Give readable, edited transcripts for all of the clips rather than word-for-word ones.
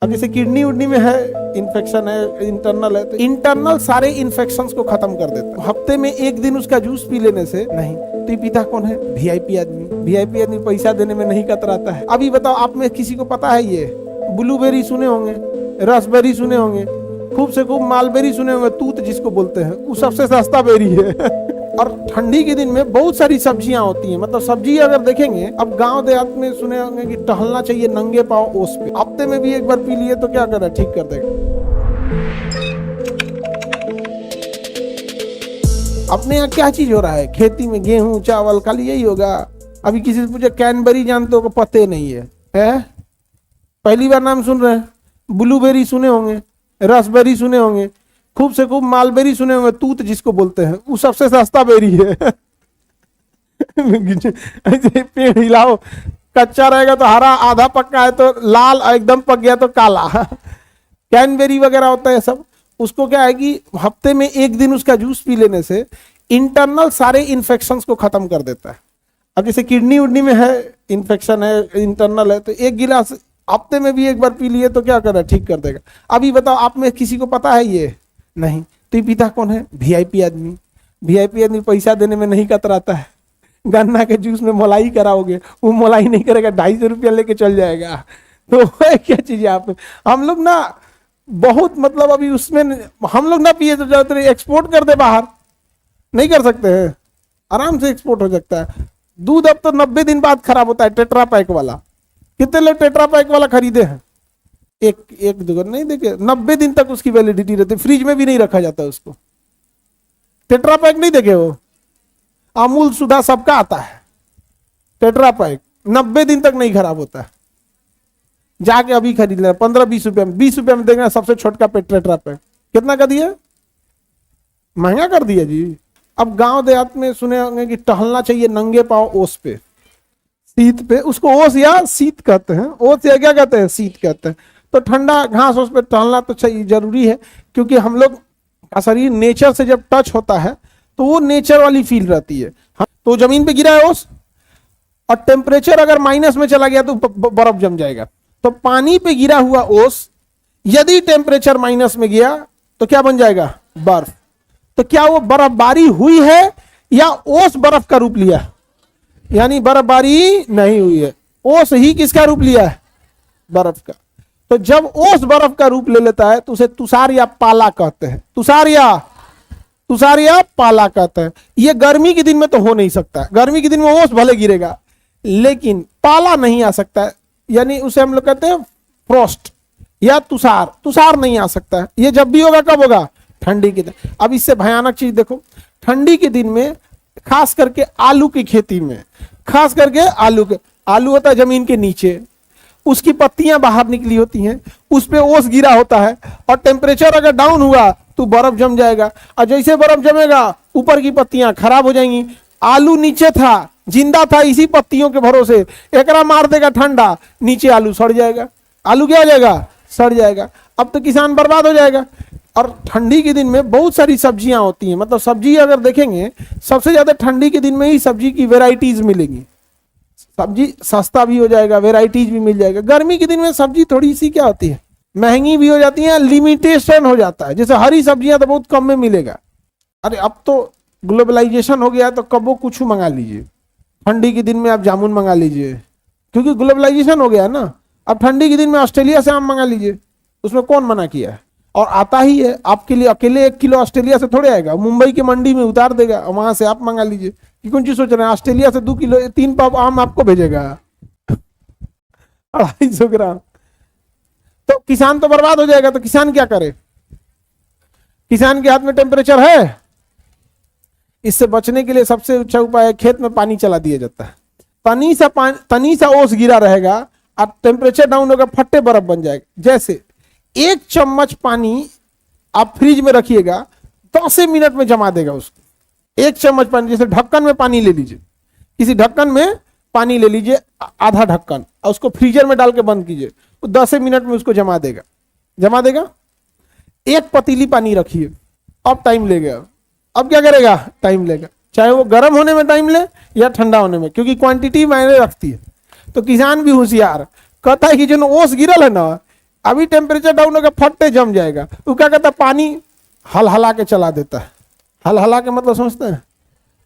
अब जैसे किडनी उडनी में है इन्फेक्शन है, इंटरनल है, तो इंटरनल सारे इन्फेक्शंस को खत्म कर देता है। हफ्ते में एक दिन उसका जूस पी लेने से नहीं। तो ये पीता कौन है? वीआईपी आदमी। वीआईपी आदमी पैसा देने में नहीं कतराता है। अभी बताओ, आप में किसी को पता है ये ब्लूबेरी सुने होंगे, रसबेरी सुने होंगे, खूब से खूब मालबेरी सुने होंगे, तूत जिसको बोलते हैं, वो सबसे सस्ता बेरी है। और ठंडी के दिन में बहुत सारी सब्जियां होती हैं। मतलब सब्जी अगर देखेंगे, अब गांव देहात में सुने होंगे कि टहलना चाहिए नंगे पांव ओस पे। हफ्ते में भी एक बार पी लिए तो क्या कर रहा है? ठीक कर देगा। अपने यहाँ क्या चीज हो रहा है? खेती में गेहूं चावल खाली यही होगा। अभी किसी से पूछे कैनबेरी जानते हो? पते नहीं है, पहली बार नाम सुन रहे हैं। ब्लूबेरी सुने होंगे, रसबेरी सुने होंगे, खूब से खूब मालबेरी सुने होंगे, तूत जिसको बोलते हैं, वो सबसे सस्ता बेरी है। ऐसे पेड़ हिलाओ, कच्चा रहेगा तो हरा, आधा पक्का है तो लाल, एकदम पक गया तो काला। कैनबेरी वगैरह होता है सब। उसको क्या है कि हफ्ते में एक दिन उसका जूस पी लेने से इंटरनल सारे इन्फेक्शंस को खत्म कर देता है। अब जैसे किडनी उडनी में है इन्फेक्शन है, इंटरनल है, तो एक गिलास हफ्ते में भी एक बार पी लिए तो क्या कर रहा है? ठीक कर देगा। अभी बताओ, आप में किसी को पता है ये नहीं? तो ये पीता कौन है? वीआईपी आदमी। वीआईपी आदमी पैसा देने में नहीं कतराता है। गन्ना के जूस में मलाई कराओगे, वो मलाई नहीं करेगा, 250 रुपया लेके चल जाएगा। तो क्या चीज है आप? हम लोग ना बहुत, मतलब अभी उसमें हम लोग ना पिए तो ज्यादातर एक्सपोर्ट कर दे बाहर। नहीं कर सकते हैं? आराम से एक्सपोर्ट हो सकता है। दूध अब तो 90 दिन बाद खराब होता है, टेट्रा पैक वाला। कितने लोग टेट्रा पैक वाला खरीदे हैं? एक दुकान नहीं देखे, 90 दिन तक उसकी वैलिडिटी रहती, फ्रिज में भी नहीं रखा जाता उसको। टेट्रा पैक नहीं देखे? वो अमूल सुधा सबका आता है टेट्रा पैक, 90 दिन तक नहीं खराब होता है। जाके अभी खरीद लेना, 15-20 रुपए में, 20 रुपए में देगा सबसे छोटका टेट्रा पैक। कितना का दिया? महंगा कर दिया जी। अब गांव देहात में सुने होंगे कि टहलना चाहिए नंगे पांव ओस पे, शीत पे। उसको ओस या शीत कहते हैं। ओस या क्या कहते हैं? शीत कहते हैं। तो ठंडा घास उस पर टहलना तो चाहिए, जरूरी है, क्योंकि हम लोग का शरीर नेचर से जब टच होता है तो वो नेचर वाली फील रहती है। तो जमीन पे गिरा है ओस, और टेम्परेचर अगर माइनस में चला गया तो बर्फ जम जाएगा। तो पानी पे गिरा हुआ ओस यदि टेम्परेचर माइनस में गया तो क्या बन जाएगा? बर्फ। तो क्या वो बर्फबारी हुई है या ओस बर्फ का रूप लिया? यानी बर्फबारी नहीं हुई है, ओस ही किसका रूप लिया है? बर्फ का। तो जब ओस बर्फ का रूप ले लेता है तो उसे तुषार या पाला कहते हैं। तुषार या पाला कहते हैं। ये गर्मी के दिन में तो हो नहीं सकता। गर्मी के दिन में ओस भले गिरेगा लेकिन पाला नहीं आ सकता है, यानी उसे हम लोग कहते हैं फ्रॉस्ट या तुषार। तुषार नहीं आ सकता है। ये जब भी होगा, कब होगा? ठंडी के दिन। अब इससे भयानक चीज देखो, ठंडी के दिन में खास करके आलू की खेती में, खास करके आलू होता है जमीन के नीचे, उसकी पत्तियां बाहर निकली होती हैं, उस पे ओस गिरा होता है, और टेम्परेचर अगर डाउन हुआ तो बर्फ जम जाएगा, और जैसे बर्फ जमेगा ऊपर की पत्तियां खराब हो जाएंगी। आलू नीचे था, जिंदा था इसी पत्तियों के भरोसे, एकरा मार देगा ठंडा, नीचे आलू सड़ जाएगा। आलू क्या हो जाएगा? सड़ जाएगा। अब तो किसान बर्बाद हो जाएगा। और ठंडी के दिन में बहुत सारी सब्जियां होती हैं। मतलब सब्जी अगर देखेंगे, सबसे ज्यादा ठंडी के दिन में ही सब्जी की वेराइटीज मिलेंगी। सब्जी सस्ता भी हो जाएगा, वेराइटीज भी मिल जाएगा। गर्मी के दिन में सब्जी थोड़ी सी क्या होती है, महंगी भी हो जाती है, लिमिटेशन हो जाता है। जैसे हरी सब्जियां तो बहुत कम में मिलेगा। अरे अब तो ग्लोबलाइजेशन हो गया, तो कबो कुछ मंगा लीजिए। ठंडी के दिन में आप जामुन मंगा लीजिए, क्योंकि ग्लोबलाइजेशन हो गया है ना। अब ठंडी के दिन में ऑस्ट्रेलिया से आम मंगा लीजिए, उसमें कौन मना किया है? और आता ही है आपके लिए। अकेले 1 किलो ऑस्ट्रेलिया से थोड़े आएगा, मुंबई की मंडी में उतार देगा, और वहां से आप मंगा लीजिए। कौन चीज सोच रहे हैं? ऑस्ट्रेलिया से 2 किलो 3 पाव आम आपको भेजेगा, 250 ग्राम। तो किसान तो बर्बाद हो जाएगा। तो किसान क्या करे? किसान के हाथ में टेम्परेचर है। इससे बचने के लिए सबसे अच्छा उपाय है, खेत में पानी चला दिया जाता है। तनी सा ओस गिरा रहेगा और टेम्परेचर डाउन होगा, फट्टे बर्फ बन जाएगा। जैसे 1 चम्मच पानी आप फ्रिज में रखिएगा, 10 मिनट में जमा देगा उसको। 1 चम्मच पानी, जैसे ढक्कन में पानी ले लीजिए, किसी ढक्कन में पानी ले लीजिए, आधा ढक्कन, और उसको फ्रीजर में डाल के बंद कीजिए, वो 10 मिनट में उसको जमा देगा। 1 पतीली पानी रखिए, अब टाइम लेगा। अब क्या करेगा? टाइम लेगा, चाहे वो गर्म होने में टाइम ले या ठंडा होने में, क्योंकि क्वांटिटी मायने रखती है। तो किसान भी होशियार, कहता है कि जो ओस गिरल है ना, अभी टेम्परेचर डाउन होगा, फटते जम जाएगा। वो क्या कहता है, पानी हल के चला देता है। हल के मतलब समझते हैं,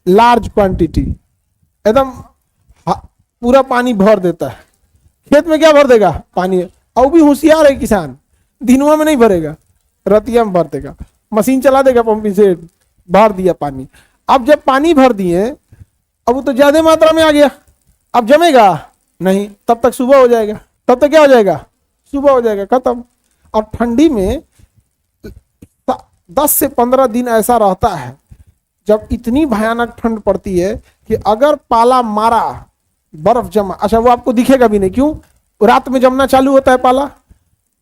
लार्ज क्वांटिटी, एकदम पूरा पानी भर देता है। खेत में क्या भर देगा, पानी। और भी होशियार है किसान, दिनवा में नहीं भरेगा, रतिया में भर देगा, मशीन चला देगा पंपिंग से, भर दिया पानी। अब जब पानी भर दिए, अब वो तो ज्यादा मात्रा में आ गया, अब जमेगा नहीं, तब तक सुबह हो जाएगा। तब तक क्या हो जाएगा, सुबह हो जाएगा, खत्म। और ठंडी में 10 से 15 दिन ऐसा रहता है जब इतनी भयानक ठंड पड़ती है कि अगर पाला मारा, बर्फ जमा, अच्छा वो आपको दिखेगा भी नहीं, क्यों, रात में जमना चालू होता है पाला,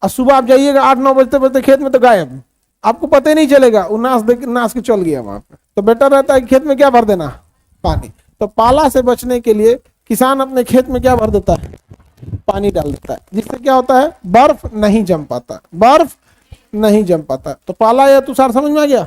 और सुबह आप जाइएगा 8-9 बजते बजते खेत में तो गायब, आपको पता ही नहीं चलेगा, वो नाश के चल गया वहां पे। तो बेटर रहता है खेत में क्या भर देना, पानी। तो पाला से बचने के लिए किसान अपने खेत में क्या भर देता है, पानी डाल देता है, जिससे क्या होता है, बर्फ नहीं जम पाता, बर्फ नहीं जम पाता। तो पाला या तुषार समझ में आ गया।